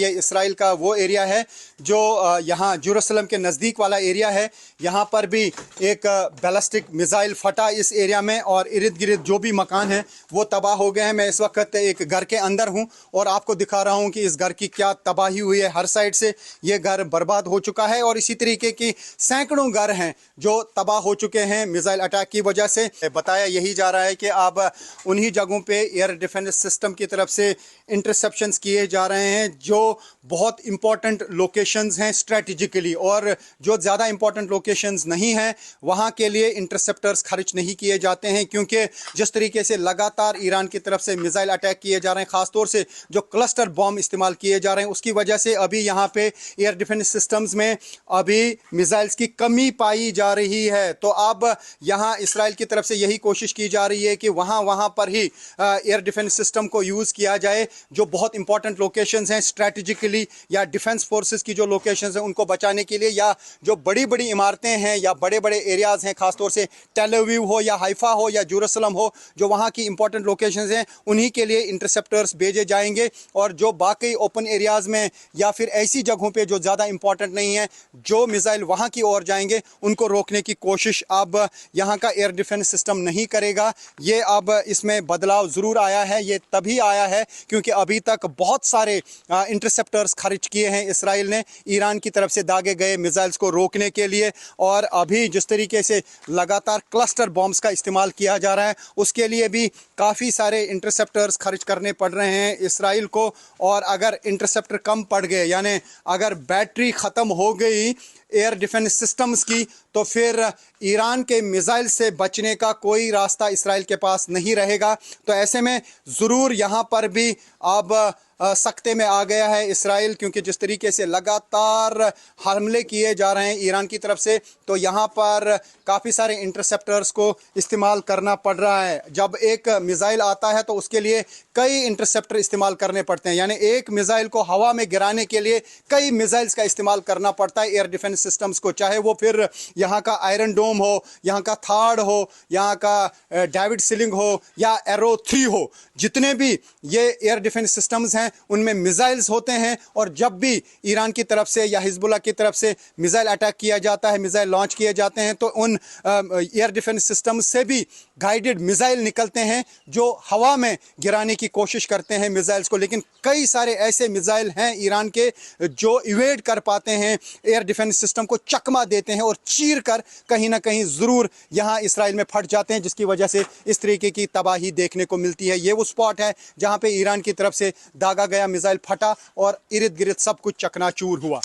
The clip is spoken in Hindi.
ये इसराइल का वो एरिया है जो यहाँ जेरूसलम के नज़दीक वाला एरिया है। यहाँ पर भी एक बैलिस्टिक मिसाइल फटा इस एरिया में और इर्द गिर्द जो भी मकान हैं वो तबाह हो गए हैं। मैं इस वक्त एक घर के अंदर हूँ और आपको दिखा रहा हूँ कि इस घर की क्या तबाही हुई है। हर साइड से ये घर बर्बाद हो चुका है और इसी तरीके की सैकड़ों घर हैं जो तबाह हो चुके हैं मिसाइल अटैक की वजह से। बताया यही जा रहा है कि अब उन्हीं जगहों पे एयर डिफेंस सिस्टम की तरफ से इंटरसेप्शंस किए जा रहे हैं जो बहुत इंपॉर्टेंट लोकेशंस हैं स्ट्रेटेजिकली, और जो ज़्यादा इंपॉर्टेंट लोकेशंस नहीं हैं वहाँ के लिए इंटरसेप्टर्स खर्च नहीं किए जाते हैं, क्योंकि जिस तरीके से लगातार ईरान की तरफ से मिसाइल अटैक किए जा रहे हैं, ख़ासतौर से जो क्लस्टर बॉम्ब इस्तेमाल किए जा रहे हैं, उसकी वजह से अभी यहाँ पे एयर डिफेंस सिस्टम्स में अभी मिसाइल्स की कमी पाई जा रही है। तो अब यहाँ इसराइल की तरफ से यही कोशिश की जा रही है कि वहाँ पर ही एयर डिफेंस सिस्टम को यूज़ किया जाए। जो बहुत इंपॉर्टेंट लोकेशंस हैं स्ट्रेटेजिकली या डिफेंस फोर्सेस की जो लोकेशंस हैं उनको बचाने के लिए, या जो बड़ी बड़ी इमारतें हैं या बड़े बड़े एरियाज़ हैं, खासतौर से टेल अवीव हो या हाइफा हो या जेरूसलम हो, जो वहाँ की इंपॉर्टेंट लोकेशंस हैं उन्हीं के लिए इंटरसेप्टर्स भेजे जाएंगे। और जो बाकी ओपन एरियाज़ में या फिर ऐसी जगहों पे जो ज़्यादा इंपॉर्टेंट नहीं है, जो मिसाइल वहाँ की ओर जाएंगे उनको रोकने की कोशिश अब यहाँ का एयर डिफेंस सिस्टम नहीं करेगा। ये अब इसमें बदलाव ज़रूर आया है। ये तभी आया है क्योंकि अभी तक बहुत सारे इंटरसेप्टर्स खर्च किए हैं इसराइल ने ईरान की तरफ से दागे गए मिसाइल्स को रोकने के लिए, और अभी जिस तरीके से लगातार क्लस्टर बॉम्ब्स का इस्तेमाल किया जा रहा है उसके लिए भी काफ़ी सारे इंटरसेप्टर्स खर्च करने पड़ रहे हैं इसराइल को। और अगर इंटरसेप्टर कम पड़ गए, यानी अगर बैटरी ख़त्म हो गई एयर डिफेंस सिस्टम्स की, तो फिर ईरान के मिसाइल से बचने का कोई रास्ता इसराइल के पास नहीं रहेगा। तो ऐसे में ज़रूर यहाँ पर भी अब सख्ते में आ गया है इसराइल, क्योंकि जिस तरीके से लगातार हमले किए जा रहे हैं ईरान की तरफ से, तो यहाँ पर काफ़ी सारे इंटरसेप्टर्स को इस्तेमाल करना पड़ रहा है। जब एक मिसाइल आता है तो उसके लिए कई इंटरसेप्टर इस्तेमाल करने पड़ते हैं, यानी एक मिसाइल को हवा में गिराने के लिए कई मिसाइल्स का इस्तेमाल करना पड़ता है एयर डिफेंस सिस्टम्स को, चाहे वो फिर यहाँ का आयरन डोम हो, यहाँ का थार्ड हो, यहाँ का डेविड सिलिंग हो या एरो 3 हो। जितने भी ये एयर डिफेंस सिस्टम्स हैं उनमें मिसाइल्स होते हैं, और जब भी ईरान की तरफ से या हिजबुल्लाह की तरफ से मिसाइल अटैक किया जाता है, मिसाइल लॉन्च किए जाते हैं, तो उन एयर डिफेंस सिस्टम्स से भी गाइडेड मिसाइल निकलते हैं जो हवा में गिराने की कोशिश करते हैं मिसाइल्स को। लेकिन कई सारे ऐसे मिसाइल हैं ईरान के जो इवेड कर पाते हैं एयर डिफेंस सिस्टम को, चकमा देते हैं और चीर कर कहीं ना कहीं ज़रूर यहाँ इसराइल में फट जाते हैं, जिसकी वजह से इस तरीके की तबाही देखने को मिलती है। ये वो स्पॉट है जहाँ पे ईरान की तरफ से दागा गया मिसाइल फटा और इर्द गिर्द सब कुछ चकनाचूर हुआ।